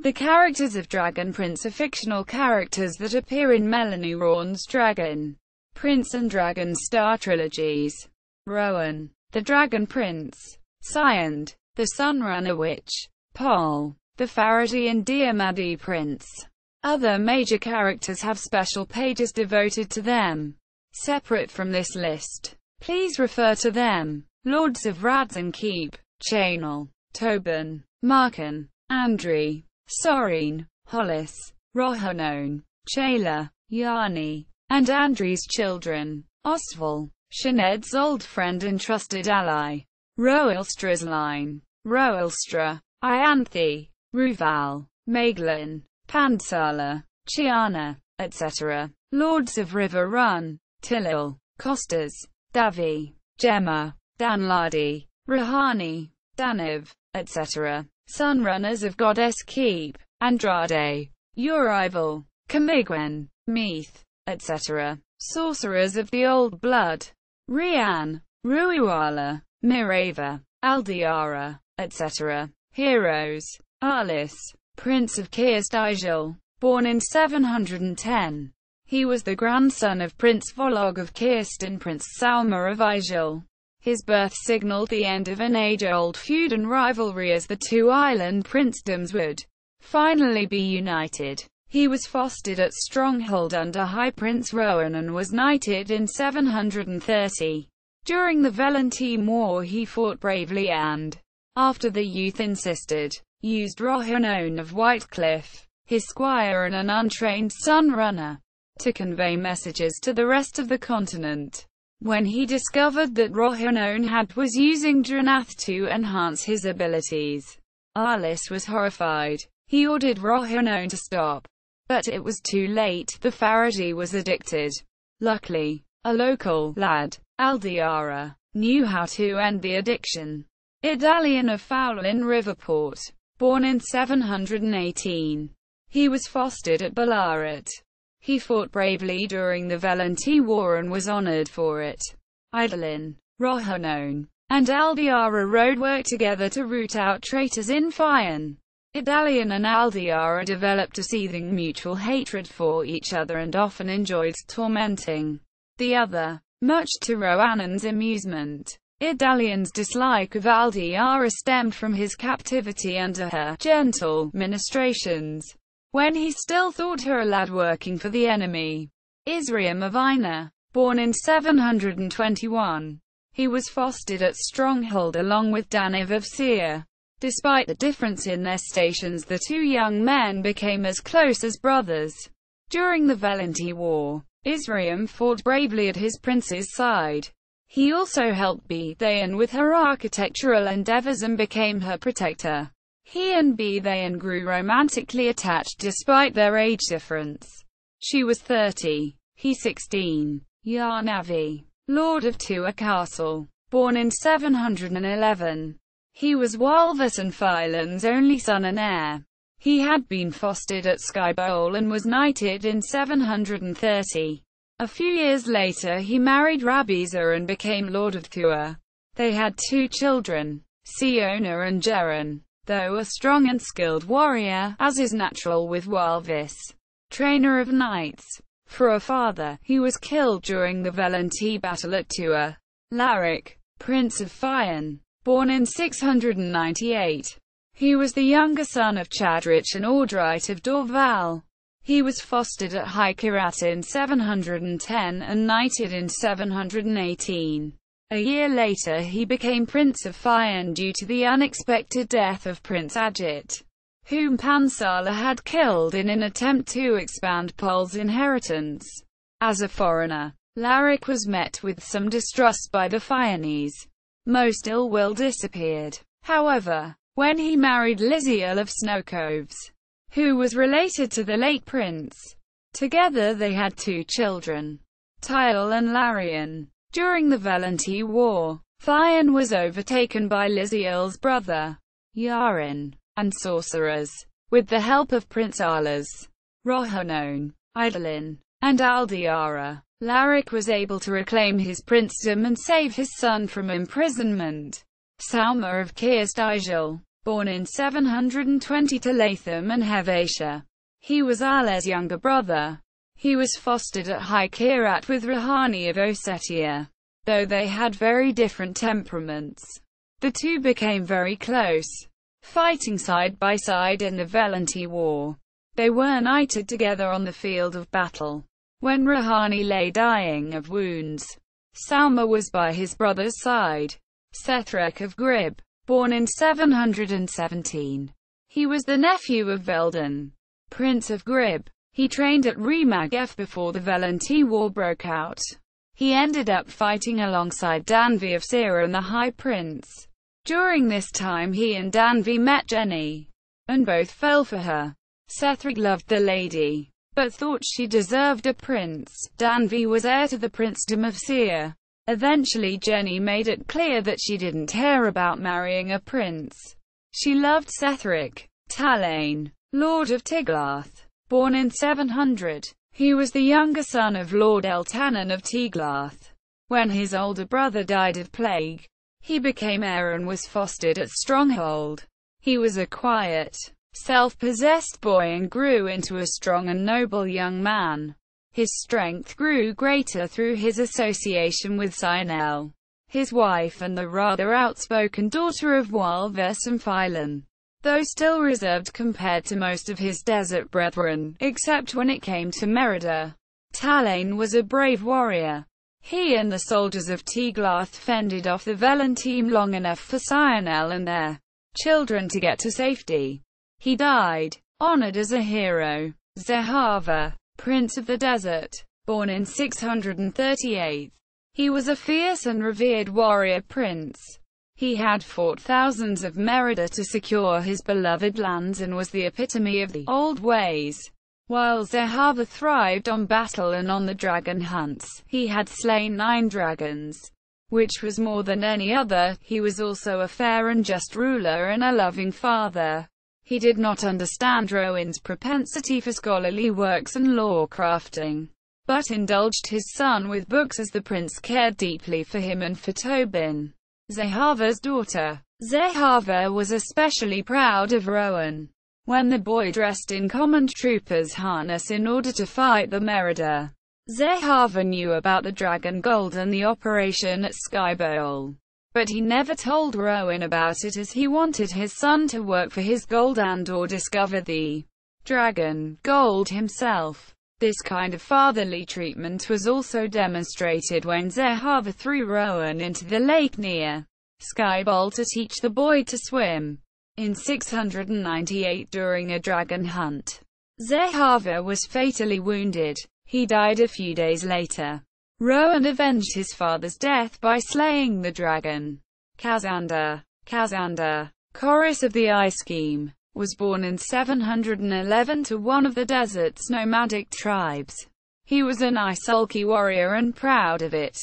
The characters of Dragon Prince are fictional characters that appear in Melanie Rawn's Dragon Prince and Dragon Star trilogies. Rohan, the Dragon Prince. Sioned, the Sunrunner Witch. Pol, the Faradhi and Diarmadhi Prince. Other major characters have special pages devoted to them. Separate from this list, please refer to them. Lords of Radzyn Keep. Chaynal, Tobin, Maarken, Andry, Sorin, Hollis, Rohannon, Chayla, Jahni, and Andry's children. Ostvel, Sioned's old friend and trusted ally. Roelstra's line. Roelstra, Ianthe, Ruval, Meiglan, Pandsala, Chiana, etc. Lords of River Run. Tilal, Kostas, Davvi, Gemma, Danladi, Rohannon, etc. Sunrunners of Goddess Keep. Andry, Ruval, Meiglan, Meath, etc. Sorcerers of the Old Blood. Rawn, Ruval, Mirava, Aldiara, etc. Heroes. Hollis, Prince of Kostas, born in 710. He was the grandson of Prince Volog of Kostas and Prince Sauma of Isil. His birth signaled the end of an age-old feud and rivalry, as the two island princedoms would finally be united. He was fostered at Stronghold under High Prince Rohan and was knighted in 730. During the Velentine War he fought bravely and, after the youth insisted, used Rohannon of Whitecliff, his squire and an untrained Sunrunner, to convey messages to the rest of the continent. When he discovered that Rohannon was using Dranath to enhance his abilities, Hollis was horrified. He ordered Rohannon to stop. But it was too late, the Faradhi was addicted. Luckily, a local lad, Aldiara, knew how to end the addiction. Idalian of Fowlin Riverport, born in 718. He was fostered at Ballarat. He fought bravely during the Velentine War and was honored for it. Idalin, Rohannon, and Aldiara rode work together to root out traitors in Fictional. Idalian and Aldiara developed a seething mutual hatred for each other and often enjoyed tormenting the other, much to Rohannon's amusement. Idalian's dislike of Aldiara stemmed from his captivity under her gentle ministrations, when he still thought her a lad working for the enemy. Isriam of Ina, born in 721. He was fostered at Stronghold along with Daniv of Seir. Despite the difference in their stations, the two young men became as close as brothers. During the Velentine War, Isriam fought bravely at his prince's side. He also helped Beithain with her architectural endeavors and became her protector. He and Beithain grew romantically attached despite their age difference. She was 30, he 16. Diarmadhi, Lord of Tua Castle, born in 711. He was Walvis and Phylan's only son and heir. He had been fostered at Skybowl and was knighted in 730. A few years later he married Rabisa and became Lord of Tua. They had two children, Siona and Geron. Though a strong and skilled warrior, as is natural with Walvis, trainer of knights, for a father, he was killed during the Velentine battle at Tua. Laric, Prince of Fictional, born in 698. He was the younger son of Chadrich and Audrite of Dorval. He was fostered at High Kirat in 710 and knighted in 718. A year later he became Prince of Fictional due to the unexpected death of Prince Ajit, whom Pandsala had killed in an attempt to expand Pol's inheritance. As a foreigner, Laric was met with some distrust by the Fianese. Most ill will disappeared, however, when he married Lizzie Earl of Snowcoves, who was related to the late prince. Together they had two children, Tilal and Larian. During the Velentine War, Fictional was overtaken by Lizzie Earl's brother, Yarin, and sorcerers. With the help of Prince Alas, Rohannon, Idalin, and Aldiara, Laric was able to reclaim his princedom and save his son from imprisonment. Sauma of Kostas, born in 720 to Latham and Hevatia. He was Al's younger brother. He was fostered at High Kirat with Rohani of Ossetia. Though they had very different temperaments, the two became very close, fighting side by side in the Velenti War. They were knighted together on the field of battle. When Rohani lay dying of wounds, Salma was by his brother's side. Sethrek of Grib, born in 717. He was the nephew of Velden, Prince of Grib. He trained at Remagef before the Velenti War broke out. He ended up fighting alongside Danvi of Sira and the High Prince. During this time he and Danvi met Jahni, and both fell for her. Sethrek loved the lady, but thought she deserved a prince. Danvi was heir to the princedom of Sira. Eventually Jahni made it clear that she didn't care about marrying a prince. She loved Sethrek. Talain, Lord of Tiglath, born in 700. He was the younger son of Lord Eltanan of Tiglath. When his older brother died of plague, he became heir and was fostered at Stronghold. He was a quiet, self-possessed boy and grew into a strong and noble young man. His strength grew greater through his association with Chaynal, his wife and the rather outspoken daughter of Walvis and Phylon, though still reserved compared to most of his desert brethren, except when it came to Merida. Talain was a brave warrior. He and the soldiers of Tiglath fended off the Velentine long enough for Sioned and their children to get to safety. He died, honored as a hero. Zehava, Prince of the Desert, born in 638. He was a fierce and revered warrior prince. He had fought thousands of Merida to secure his beloved lands and was the epitome of the old ways. While Zehava thrived on battle and on the dragon hunts, he had slain 9 dragons, which was more than any other. He was also a fair and just ruler and a loving father. He did not understand Rowan's propensity for scholarly works and law crafting, but indulged his son with books as the prince cared deeply for him and for Tobin, Zehava's daughter. Zehava was especially proud of Rohan. When the boy dressed in common trooper's harness in order to fight the Merida, Zehava knew about the dragon gold and the operation at Skybowl. But he never told Rohan about it as he wanted his son to work for his gold and/or discover the dragon gold himself. This kind of fatherly treatment was also demonstrated when Zehava threw Rohan into the lake near Skybowl to teach the boy to swim. In 698 during a dragon hunt, Zehava was fatally wounded. He died a few days later. Rohan avenged his father's death by slaying the dragon. Kazanda, Chorus of the Eye Scheme, was born in 711 to one of the desert's nomadic tribes. He was an Isulki warrior and proud of it,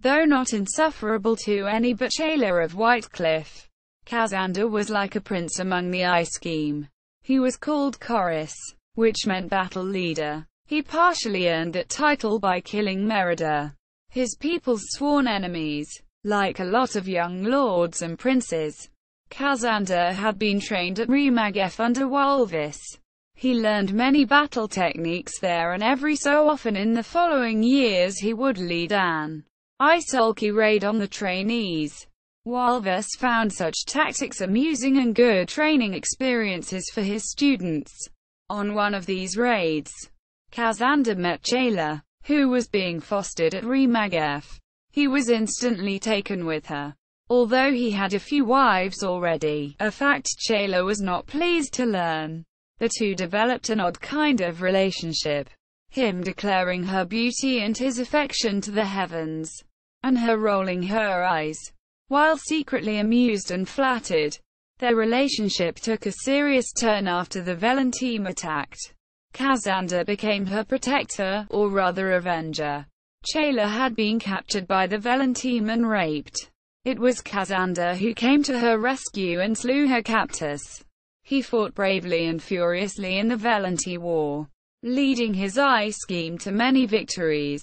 though not insufferable to any but Chayla of Whitecliff. Kazanda was like a prince among the Eye Scheme. He was called Chorus, which meant battle leader. He partially earned that title by killing Merida, his people's sworn enemies. Like a lot of young lords and princes, Kazanda had been trained at Remagef under Walvis. He learned many battle techniques there, and every so often in the following years he would lead an Isulki raid on the trainees. Walvis found such tactics amusing and good training experiences for his students. On one of these raids, Kazanda met Chayla, who was being fostered at Remagef. He was instantly taken with her, although he had a few wives already, a fact Chayla was not pleased to learn. The two developed an odd kind of relationship, him declaring her beauty and his affection to the heavens, and her rolling her eyes, while secretly amused and flattered. Their relationship took a serious turn after the Velentine attacked. Kazanda became her protector, or rather avenger. Chayla had been captured by the Velentine and raped. It was Kazanda who came to her rescue and slew her captors. He fought bravely and furiously in the Velentine War, leading his Eye Scheme to many victories.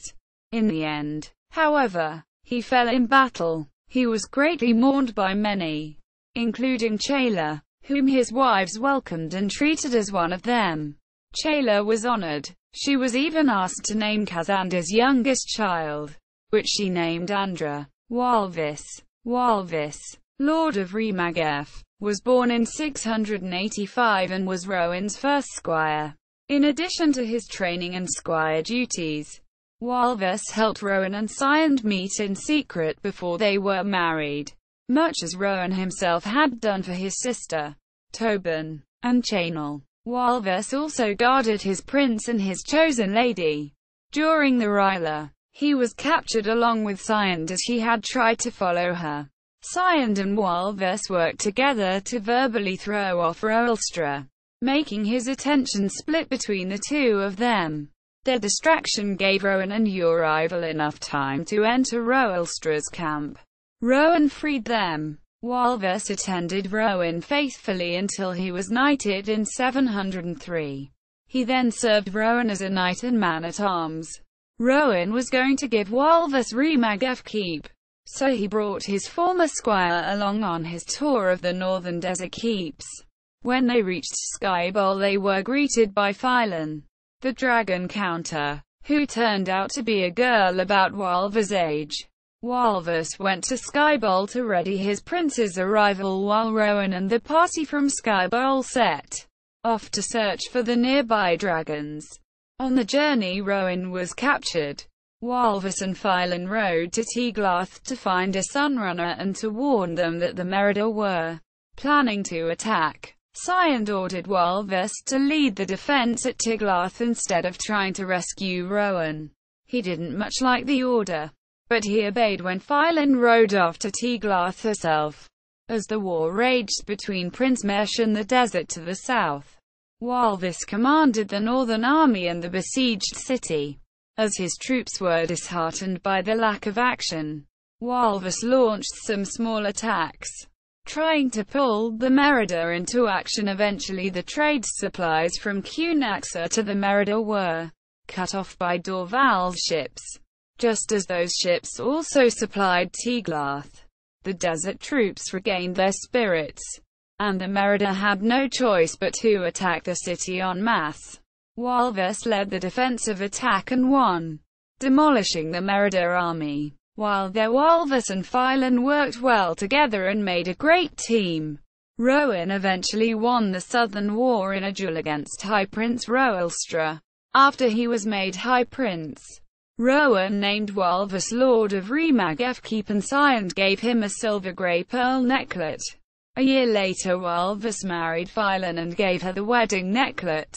In the end, however, he fell in battle. He was greatly mourned by many, including Chayla, whom his wives welcomed and treated as one of them. Chayla was honored. She was even asked to name Kazander's youngest child, which she named Andra. Walvis, Lord of Remagef, was born in 685 and was Rowan's first squire. In addition to his training and squire duties, Walvis helped Rowan and Sioned meet in secret before they were married, much as Rowan himself had done for his sister, Tobin, and Chaynal. Walvis also guarded his prince and his chosen lady. During the Ryla, he was captured along with Sioned as he had tried to follow her. Sioned and Walvis worked together to verbally throw off Roelstra, making his attention split between the two of them. Their distraction gave Rowan and your rival enough time to enter Roelstra's camp. Rowan freed them. Walvis attended Rowan faithfully until he was knighted in 703. He then served Rowan as a knight and man-at-arms. Rowan was going to give Walvis Remagef keep, so he brought his former squire along on his tour of the northern desert keeps. When they reached Skybol, they were greeted by Meiglan, the dragon counter, who turned out to be a girl about Walvis' age. Walvis went to Skybol to ready his prince's arrival, while Rowan and the party from Skybol set off to search for the nearby dragons. On the journey, Rowan was captured. Walvis and Meiglan rode to Tiglath to find a Sunrunner and to warn them that the Merida were planning to attack. Sioned ordered Walvis to lead the defense at Tiglath instead of trying to rescue Rowan. He didn't much like the order, but he obeyed when Meiglan rode off to Tiglath herself. As the war raged between Prince Mesh and the desert to the south, Walvis commanded the northern army and the besieged city. As his troops were disheartened by the lack of action, Walvis launched some small attacks, trying to pull the Merida into action. Eventually the trade supplies from Cunaxa to the Merida were cut off by Dorval's ships. Just as those ships also supplied Tiglath, the desert troops regained their spirits, and the Merida had no choice but to attack the city en masse. Walvis led the defensive attack and won, demolishing the Merida army. While there, Walvis and Meiglan worked well together and made a great team. Rowan eventually won the Southern War in a duel against High Prince Roelstra. After he was made High Prince, Rowan named Walvis Lord of Remagef Keep and Sioned gave him a silver grey pearl necklet. A year later, Walvis married Meiglan and gave her the wedding necklet.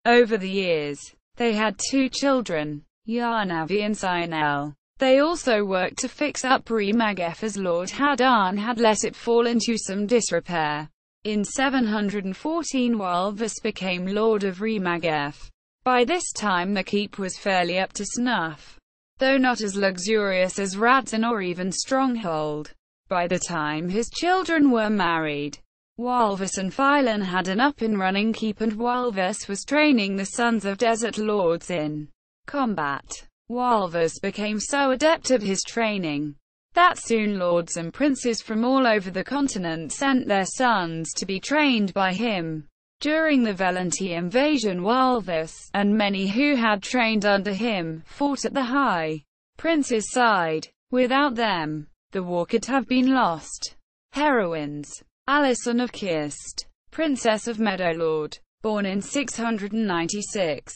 Over the years, they had two children, Diarmadhi and Chaynal. They also worked to fix up Remagef as Lord Hadan had let it fall into some disrepair. In 714, Walvis became Lord of Remagef. By this time the keep was fairly up to snuff, though not as luxurious as Radzyn or even Stronghold. By the time his children were married, Walvis and Meiglan had an up-and-running keep, and Walvis was training the sons of desert lords in combat. Walvis became so adept at his training that soon lords and princes from all over the continent sent their sons to be trained by him. During the Valenty invasion, Walvis, and many who had trained under him, fought at the High Prince's side. Without them, the war could have been lost. Heroines: Alison of Kist, Princess of Meadowlord, born in 696.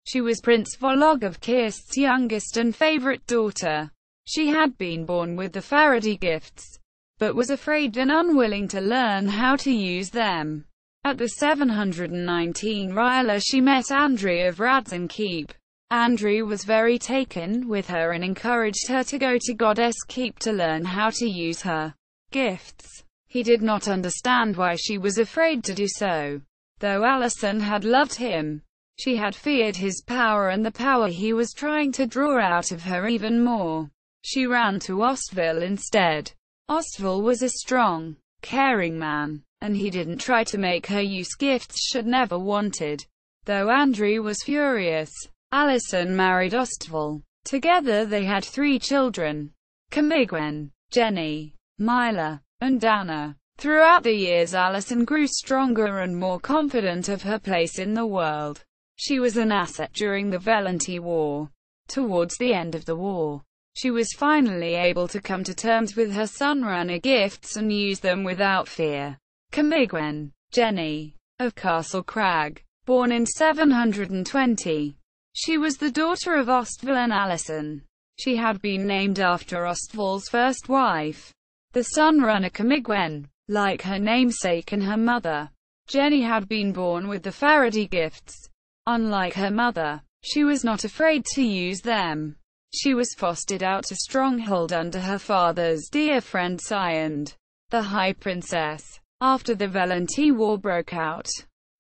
She was Prince Volog of Kist's youngest and favorite daughter. She had been born with the Faradhi gifts, but was afraid and unwilling to learn how to use them. At the 719 Ryla she met Andry of Radzyn Keep. Andry was very taken with her and encouraged her to go to Goddess Keep to learn how to use her gifts. He did not understand why she was afraid to do so. Though Alison had loved him, she had feared his power and the power he was trying to draw out of her even more. She ran to Ostvel instead. Ostvel was a strong, caring man, and he didn't try to make her use gifts she'd never wanted. Though Andry was furious, Alison married Ostvel. Together they had 3 children: Meiglan, Jenny, Mila, and Dana. Throughout the years, Alison grew stronger and more confident of her place in the world. She was an asset during the Velenti War. Towards the end of the war, she was finally able to come to terms with her Sunrunner gifts and use them without fear. Meiglan, Jahni, of Castle Crag, born in 720. She was the daughter of Ostvel and Alison. She had been named after Ostvel's first wife, the Sunrunner Meiglan. Like her namesake and her mother, Jahni had been born with the Faradhi gifts. Unlike her mother, she was not afraid to use them. She was fostered out to Stronghold under her father's dear friend Sioned, the High Princess. After the Velenti War broke out,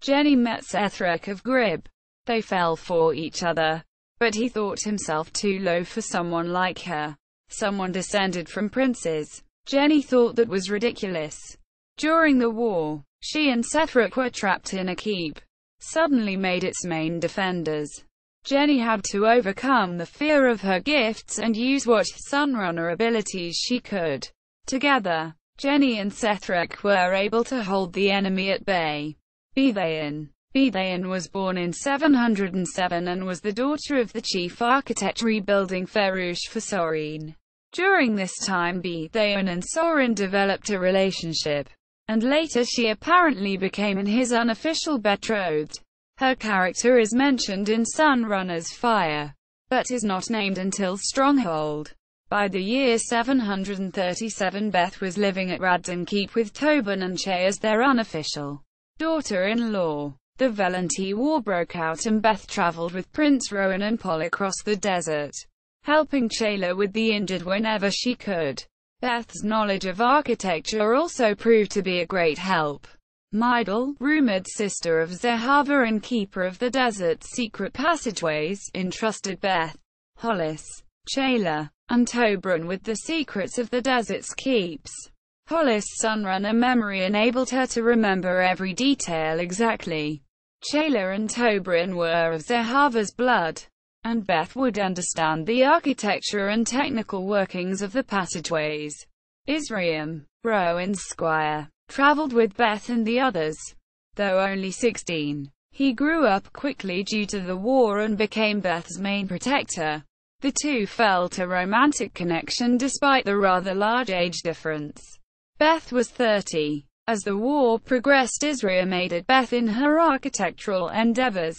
Jahni met Sethrek of Grib. They fell for each other, but he thought himself too low for someone like her. Someone descended from princes. Jahni thought that was ridiculous. During the war, she and Sethrek were trapped in a keep, suddenly made its main defenders. Jahni had to overcome the fear of her gifts and use what Sunrunner abilities she could. Together, Jahni and Sethrek were able to hold the enemy at bay. Beithain was born in 707 and was the daughter of the chief architect rebuilding Ferush for Sorin. During this time, Beithain and Sorin developed a relationship, and later she apparently became his unofficial betrothed. Her character is mentioned in Sunrunner's Fire, but is not named until Stronghold. By the year 737, Beth was living at Radzyn Keep with Tobin and Chayla as their unofficial daughter-in-law. The Velenti War broke out and Beth travelled with Prince Rohan and Pol across the desert, helping Chayla with the injured whenever she could. Beth's knowledge of architecture also proved to be a great help. Meiglan, rumoured sister of Zehava and keeper of the desert's secret passageways, entrusted Beth, Hollis, Chayla, and Tobin with the secrets of the desert's keeps. Hollis' Sunrunner memory enabled her to remember every detail exactly. Chayla and Tobin were of Zehava's blood, and Beth would understand the architecture and technical workings of the passageways. Israel, Rowan's squire, travelled with Beth and the others. Though only 16, he grew up quickly due to the war and became Beth's main protector. The two felt a romantic connection despite the rather large age difference. Beth was 30. As the war progressed, Israel aided Beth in her architectural endeavours.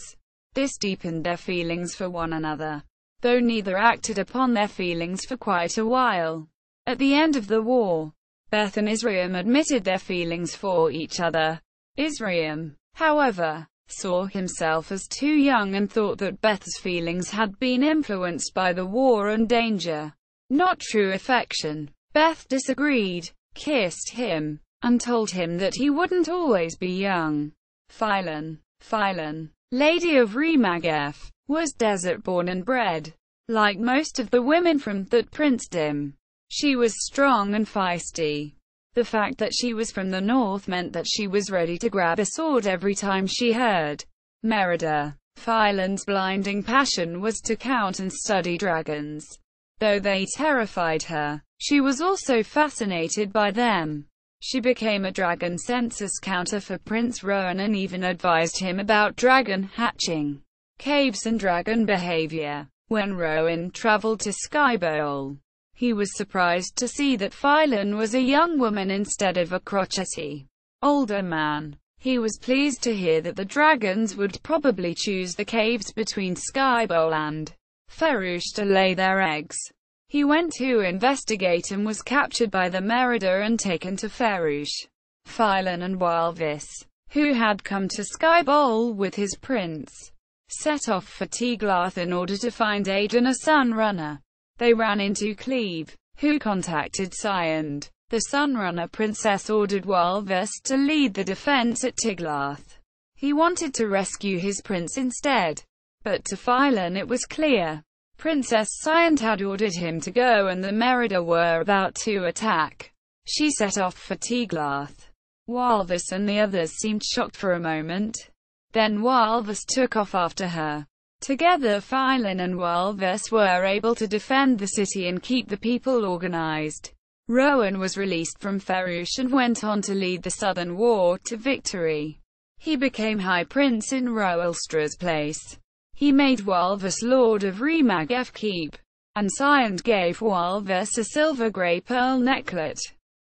This deepened their feelings for one another, though neither acted upon their feelings for quite a while. At the end of the war, Beth and Israel admitted their feelings for each other. Israel, however, saw himself as too young and thought that Beth's feelings had been influenced by the war and danger, not true affection. Beth disagreed, kissed him, and told him that he wouldn't always be young. Meiglan, Lady of Remagef, was desert-born and bred. Like most of the women from that princedom, she was strong and feisty. The fact that she was from the north meant that she was ready to grab a sword every time she heard Merida. Meiglan's blinding passion was to count and study dragons. Though they terrified her, she was also fascinated by them. She became a dragon census counter for Prince Rohan and even advised him about dragon hatching, caves and dragon behavior. When Rohan traveled to Skybowl, he was surprised to see that Meiglan was a young woman instead of a crotchety older man. He was pleased to hear that the dragons would probably choose the caves between Skybowl and Ferush to lay their eggs. He went to investigate and was captured by the Merida and taken to Ferush. Meiglan and Walvis, who had come to Skybowl with his prince, set off for Tiglath in order to find aid and a Sunrunner. They ran into Cleve, who contacted Sioned. The Sunrunner princess ordered Walvis to lead the defense at Tiglath. He wanted to rescue his prince instead, but to Meiglan it was clear Princess Sioned had ordered him to go and the Merida were about to attack. She set off for Tiglath. Walvis and the others seemed shocked for a moment. Then Walvis took off after her. Together Meiglan and Walvis were able to defend the city and keep the people organized. Rohan was released from Ferush and went on to lead the Southern War to victory. He became High Prince in Roelstra's place. He made Walvus Lord of Remagef Keep, and Sioned gave Walvus a silver grey pearl necklet,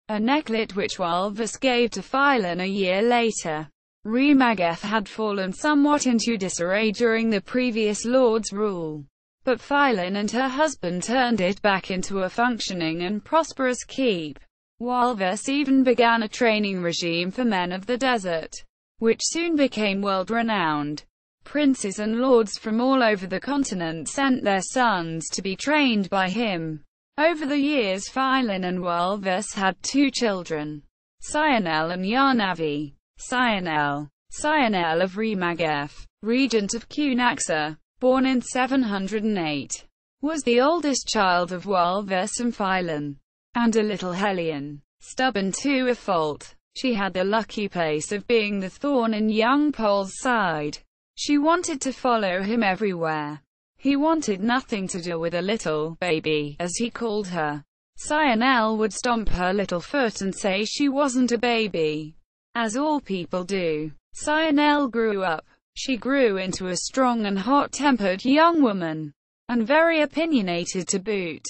a necklet which Walvus gave to Phylon a year later. Remagef had fallen somewhat into disarray during the previous lord's rule, but Phylon and her husband turned it back into a functioning and prosperous keep. Walvus even began a training regime for men of the desert, which soon became world-renowned. Princes and lords from all over the continent sent their sons to be trained by him. Over the years Phylon and Walvus had 2 children, Chaynal and Diarmadhi. Chaynal of Remagef, regent of Cunaxa, born in 708, was the oldest child of Walvus and Phylon, and a little hellion, stubborn to a fault. She had the lucky place of being the thorn in young Pol's side. She wanted to follow him everywhere. He wanted nothing to do with a little baby, as he called her. Chaynal would stomp her little foot and say she wasn't a baby, as all people do. Chaynal grew up. She grew into a strong and hot-tempered young woman, and very opinionated to boot.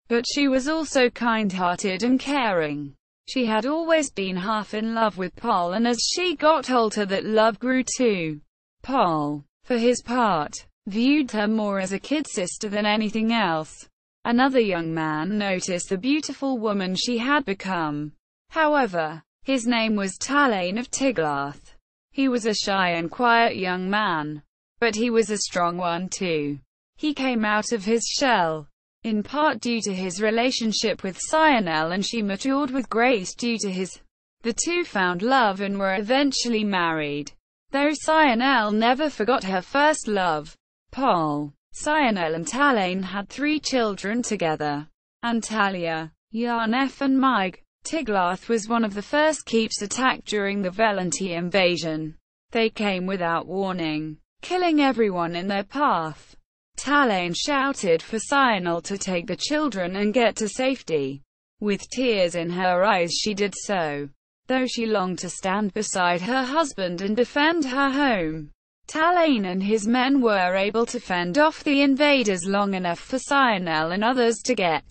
But she was also kind-hearted and caring. She had always been half in love with Pol, and as she got older that love grew too. Pol, for his part, viewed her more as a kid sister than anything else. Another young man noticed the beautiful woman she had become. However, his name was Talain of Tiglath. He was a shy and quiet young man, but he was a strong one too. He came out of his shell, in part due to his relationship with Chaynal, and she matured with grace due to his. The two found love and were eventually married, though Chaynal never forgot her first love, Pol. Chaynal and Talain had 3 children together, Antalya, Ianthe and Meiglan. Tiglath was one of the first keeps attacked during the Velanti invasion. They came without warning, killing everyone in their path. Talain shouted for Chaynal to take the children and get to safety. With tears in her eyes she did so, though she longed to stand beside her husband and defend her home. Talain and his men were able to fend off the invaders long enough for Chaynal and others to get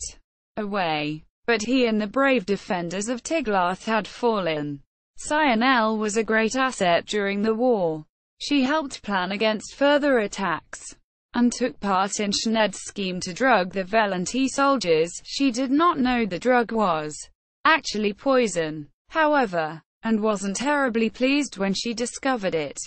away. But he and the brave defenders of Tiglath had fallen. Chaynal was a great asset during the war. She helped plan against further attacks, and took part in Sioned's scheme to drug the Velanti soldiers. She did not know the drug was actually poison, however, and wasn't terribly pleased when she discovered it.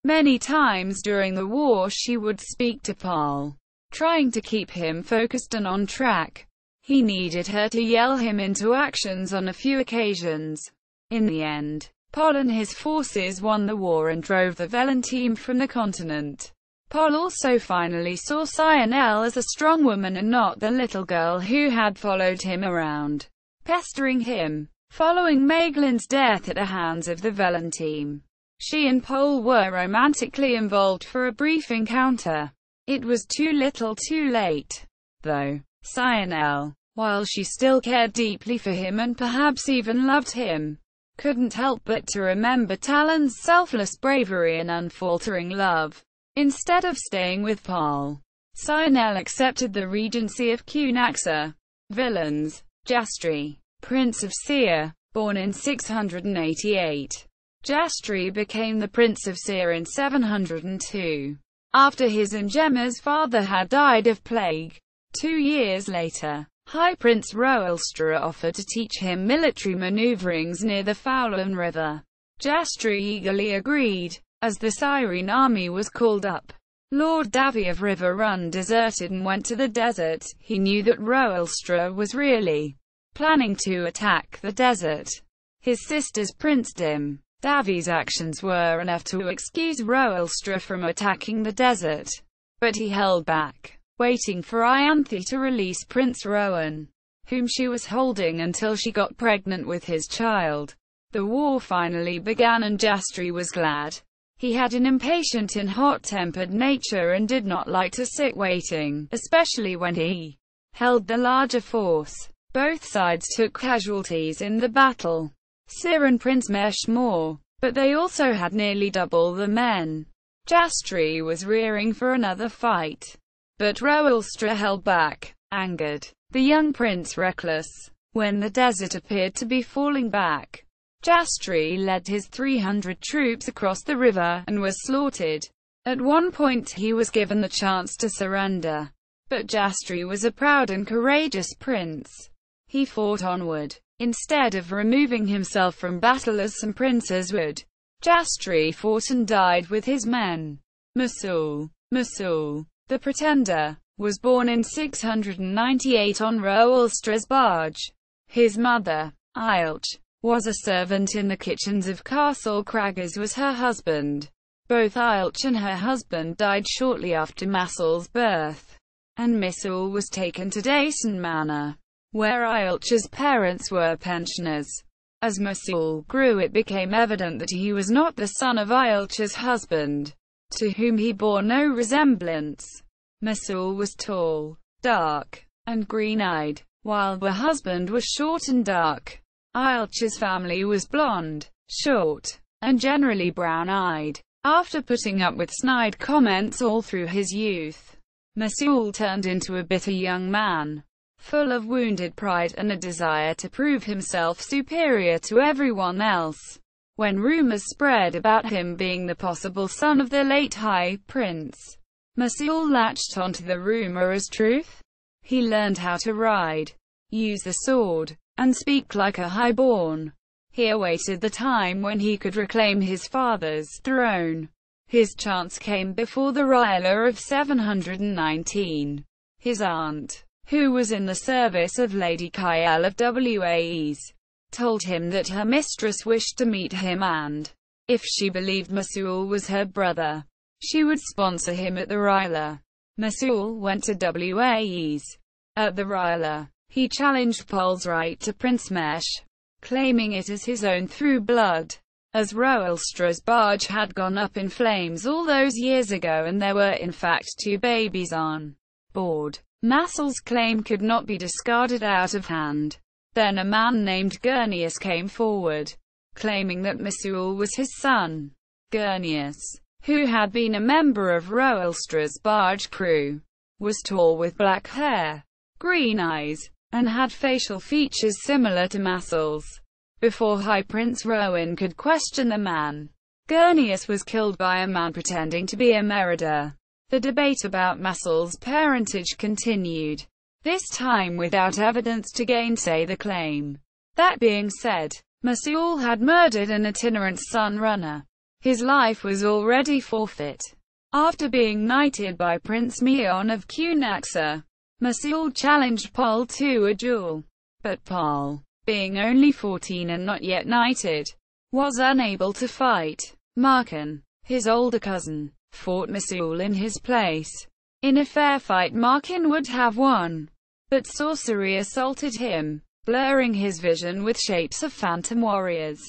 Many times during the war she would speak to Pol, trying to keep him focused and on track. He needed her to yell him into actions on a few occasions. In the end, Pol and his forces won the war and drove the Velanti from the continent. Pol also finally saw Chaynal as a strong woman and not the little girl who had followed him around, pestering him. Following Meiglan's death at the hands of the Velanti, she and Pol were romantically involved for a brief encounter. It was too little too late, though. Chaynal, while she still cared deeply for him and perhaps even loved him, couldn't help but to remember Talon's selfless bravery and unfaltering love. Instead of staying with Pol, Chaynal accepted the regency of Cunaxa. Villains. Jastri, Prince of Seir, born in 688. Jastri became the Prince of Seir in 702, after his and Gemma's father had died of plague. 2 years later, High Prince Roelstra offered to teach him military maneuverings near the Fowlan River. Jastri eagerly agreed. As the Cyrene army was called up, Lord Davvi of River Run deserted and went to the desert. He knew that Roelstra was really planning to attack the desert. His sister's princedom. Davvi's actions were enough to excuse Roelstra from attacking the desert, but he held back, waiting for Ianthe to release Prince Rohan, whom she was holding until she got pregnant with his child. The war finally began and Jastri was glad. He had an impatient and hot-tempered nature and did not like to sit waiting, especially when he held the larger force. Both sides took casualties in the battle. Sorin Prince Mesh more, but they also had nearly double the men. Jastri was rearing for another fight, but Roelstra held back, angered. The young prince reckless. When the desert appeared to be falling back, Jastri led his 300 troops across the river, and was slaughtered. At one point he was given the chance to surrender, but Jastri was a proud and courageous prince. He fought onward. Instead of removing himself from battle as some princes would, Jastri fought and died with his men. Masul, the pretender, was born in 698 on Roelstra's barge. His mother, Ianthe, was a servant in the kitchens of Castle Crag, as was her husband. Both Ianthe and her husband died shortly after Masul's birth, and Masul was taken to Dason Manor, where Ianthe's parents were pensioners. As Masul grew, it became evident that he was not the son of Ianthe's husband, to whom he bore no resemblance. Masul was tall, dark, and green-eyed, while the husband was short and dark. Ianthe's family was blonde, short, and generally brown-eyed. After putting up with snide comments all through his youth, Masul turned into a bitter young man, full of wounded pride and a desire to prove himself superior to everyone else. When rumors spread about him being the possible son of the late High Prince, Masul latched onto the rumor as truth. He learned how to ride, use the sword, and speak like a highborn. He awaited the time when he could reclaim his father's throne. His chance came before the R'yla of 719. His aunt, who was in the service of Lady Chayla of Waes, told him that her mistress wished to meet him and, if she believed Masul was her brother, she would sponsor him at the R'yla. Masul went to Waes. At the R'yla, he challenged Pol's right to Prince Mesh, claiming it as his own through blood. As Roelstra's barge had gone up in flames all those years ago and there were in fact 2 babies on board, Masul's claim could not be discarded out of hand. Then a man named Gurneus came forward, claiming that Masul was his son. Gurneus, who had been a member of Roelstra's barge crew, was tall with black hair, green eyes, and had facial features similar to Masul's. Before High Prince Rohan could question the man, Gurneus was killed by a man pretending to be a Merida. The debate about Masul's parentage continued, this time without evidence to gainsay the claim. That being said, Masul had murdered an itinerant Sunrunner. His life was already forfeit. After being knighted by Prince Meiglan of Cunaxa, Masul challenged Pol to a duel. But Pol, being only 14 and not yet knighted, was unable to fight. Maarken, his older cousin, fought Masul in his place. In a fair fight Maarken would have won, but sorcery assaulted him, blurring his vision with shapes of phantom warriors.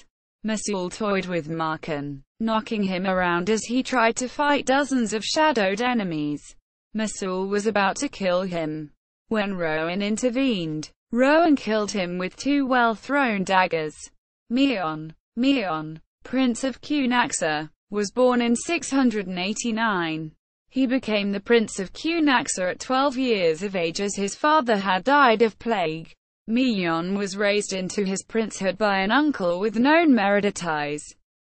Masul toyed with Maarken, knocking him around as he tried to fight dozens of shadowed enemies. Masul was about to kill him when Rohan intervened. Rohan killed him with 2 well-thrown daggers. Meiglan, Prince of Cunaxa, was born in 689. He became the Prince of Cunaxa at 12 years of age as his father had died of plague. Meiglan was raised into his princehood by an uncle with known Merida ties.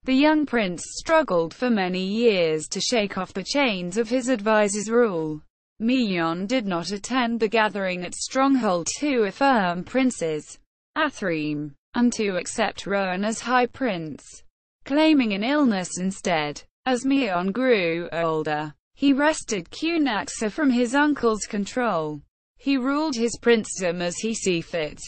The young prince struggled for many years to shake off the chains of his advisor's rule. Meiglan did not attend the gathering at Stronghold to affirm princes, Athrem, and to accept Rohan as High Prince, claiming an illness instead. As Meiglan grew older, he wrested Cunaxa from his uncle's control. He ruled his princedom as he see fit,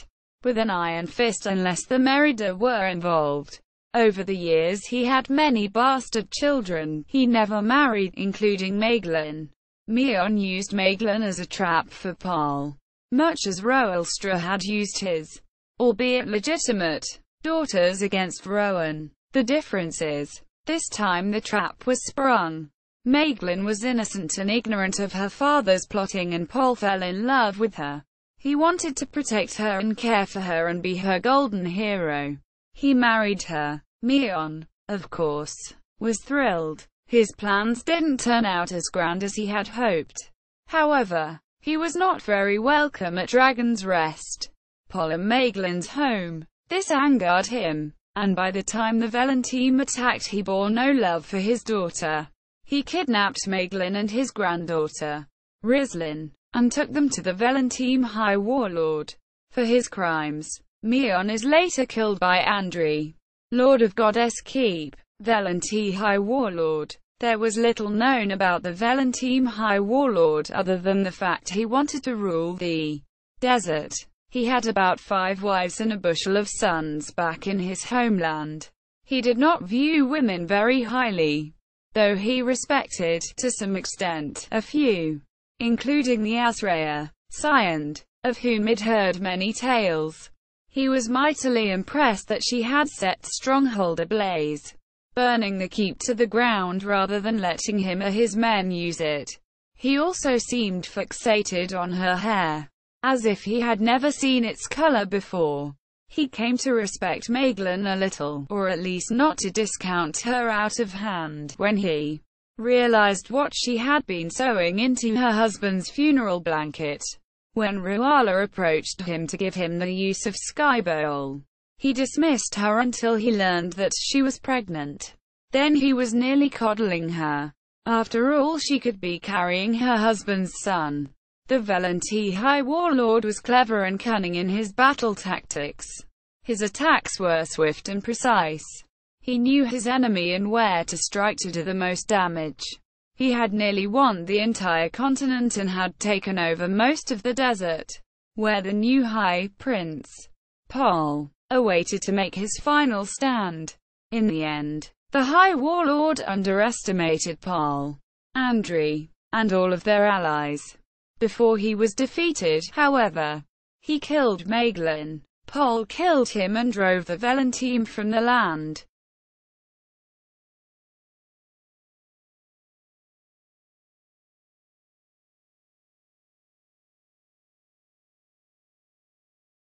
with an iron fist unless the Merida were involved. Over the years he had many bastard children. He never married, including Meiglan. Meiglan used Meiglan as a trap for Pol, much as Roelstra had used his, albeit legitimate, daughters against Rohan. The difference is, this time the trap was sprung. Meiglan was innocent and ignorant of her father's plotting and Pol fell in love with her. He wanted to protect her and care for her and be her golden hero. He married her. Meiglan, of course, was thrilled. His plans didn't turn out as grand as he had hoped. However, he was not very welcome at Dragon's Rest, Paul and Meiglan's home. This angered him, and by the time the Velen team attacked, he bore no love for his daughter. He kidnapped Meiglan and his granddaughter, Radzyn, and took them to the Velen team High Warlord. For his crimes, Meiglan is later killed by Andry, Lord of Goddess Keep, Velen team High Warlord. There was little known about the Velen team High Warlord other than the fact he wanted to rule the desert. He had about 5 wives and a bushel of sons back in his homeland. He did not view women very highly, though he respected, to some extent, a few, including the Asraya, Sioned, of whom he'd heard many tales. He was mightily impressed that she had set stronghold ablaze, burning the keep to the ground rather than letting him or his men use it. He also seemed fixated on her hair, as if he had never seen its color before. He came to respect Meiglan a little, or at least not to discount her out of hand, when he realized what she had been sewing into her husband's funeral blanket. When Ruval approached him to give him the use of Skybowl, he dismissed her until he learned that she was pregnant. Then he was nearly coddling her. After all, she could be carrying her husband's son. The Velen team High Warlord was clever and cunning in his battle tactics. His attacks were swift and precise. He knew his enemy and where to strike to do the most damage. He had nearly won the entire continent and had taken over most of the desert, where the new High Prince, Paul, awaited to make his final stand. In the end, the High Warlord underestimated Paul, Andry, and all of their allies. Before he was defeated, however, he killed Meiglan. Paul killed him and drove the Velen team from the land.